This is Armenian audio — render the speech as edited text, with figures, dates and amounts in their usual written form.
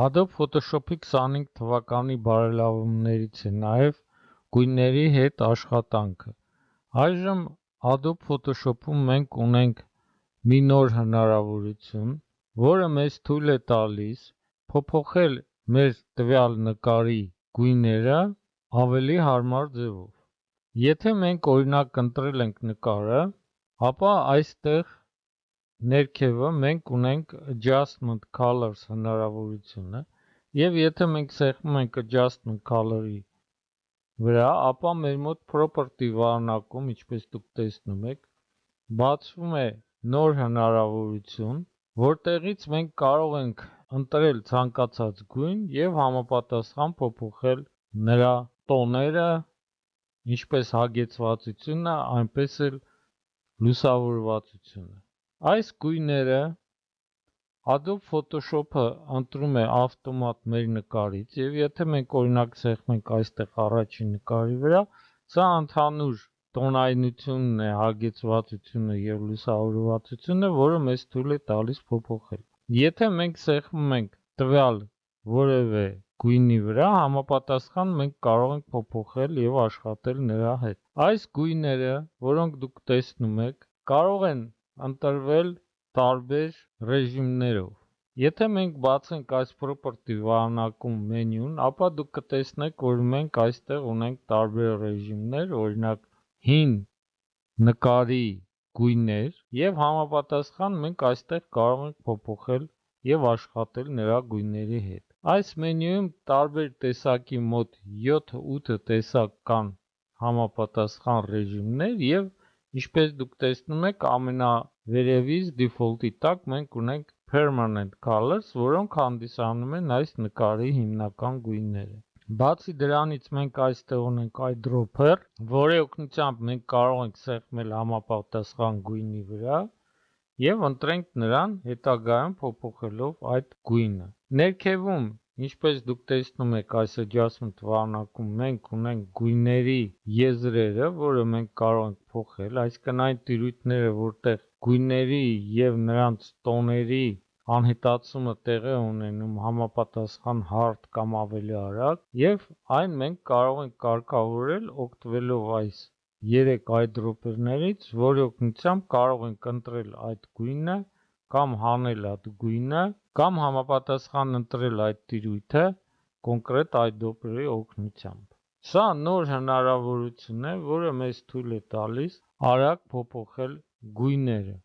Adobe Photoshop-ի 25 թվականի բարելավումներից է նաև գույների հետ աշխատանքը։ Այժմ Adobe Photoshop-ում մենք ունենք մի նոր հնարավորություն, որը մեզ թույլ է տալիս փոփոխել մեր տվյալ նկարի գույները ավելի հարմար ձևով։ Եթե մենք օրինակ ընտրել ենք նկարը, ապա այստեղ ներքևը մենք ունենք Adjustment Colors հնարավորությունը, եւ եթե մենք սեղմում ենք Adjustment Color-ի վրա, ապա մեր մոտ Property վահանակում, ինչպես դուք տեսնում եք, բացվում է նոր հնարավորություն, որտեղից մենք կարող ենք ընտրել ցանկացած գույն եւ համապատասխան փոփոխել նրա տոները, ինչպես հագեցվածությունը, այնպես էլ լուսավորվածությունը։ Այս գույները Adobe Photoshop-ը ընտրում է ավտոմատ մեր նկարից եւ եթե մենք օրինակ սեղմենք այստեղ առաջին նկարի վրա, սա ընդհանուր տոնայնությունն է, հագեցվածությունը եւ լուսավորվածությունը, որը մեզ թույլ է տալիս փոփոխել։ Եթե մենք սեղմում ենք տվյալ որևէ գույնի վրա, համապատասխան մենք կարող ենք փոփոխել եւ աշխատել նրա հետ։ Այս գույները, որոնք դուք տեսնում եք, կարող են ընտրվել տարբեր ռեժիմներով։ Եթե մենք բացենք այս property վահանակում մենյուն, ապա դուք կտեսնեք, որ մենք այստեղ ունենք տարբեր ռեժիմներ, օրինակ հին նկարի գույներ եւ համապատասխան մենք այստեղ կարող ենք փոփոխել եւ աշխատել նրա գույների հետ։ Այս մենյուում տարբեր տեսակի մոտ 7-8 տեսակ կան համապատասխան ռեժիմներ եւ ինչպես դուք տեսնում եք, ամենավերևից default-ի տակ մենք ունենք permanent colors, որոնք հանդիսանում են այս նկարի հիմնական գույները։ Բացի դրանից մենք այստեղ ունենք eyedropper, որի օգնությամբ մենք կարող ենք սեղմել համապատասխան գույնի վրա եւ ընտրենք նրան հետագայում փոփոխելով այդ գույնը։ Ներքևում, ինչպես դուք տեսնում եք այս adjustment վահանակում, մենք ունենք գույների եզրերը, որը մենք կարող ենք փոխել, այսինքն այն տիրույթները, որտեղ գույների եւ նրանց տոների անհետացումը տեղի է ունենում համապատասխան hard կամ ավելի արագ, եւ այն մենք կարող ենք կարգավորել օգտվելով այս 3 eyedropper-ներից, որի օգնությամբ կարող ենք ընտրել այդ գույնը կամ հանել այդ գույնը կամ համապատասխան ընտրել այդ տիրույթը կոնկրետ eyedropper-ի օգնությամբ։ Սա նոր հնարավորություն է, որը մեզ թույլ է տալիս արագ փոփոխել գույները։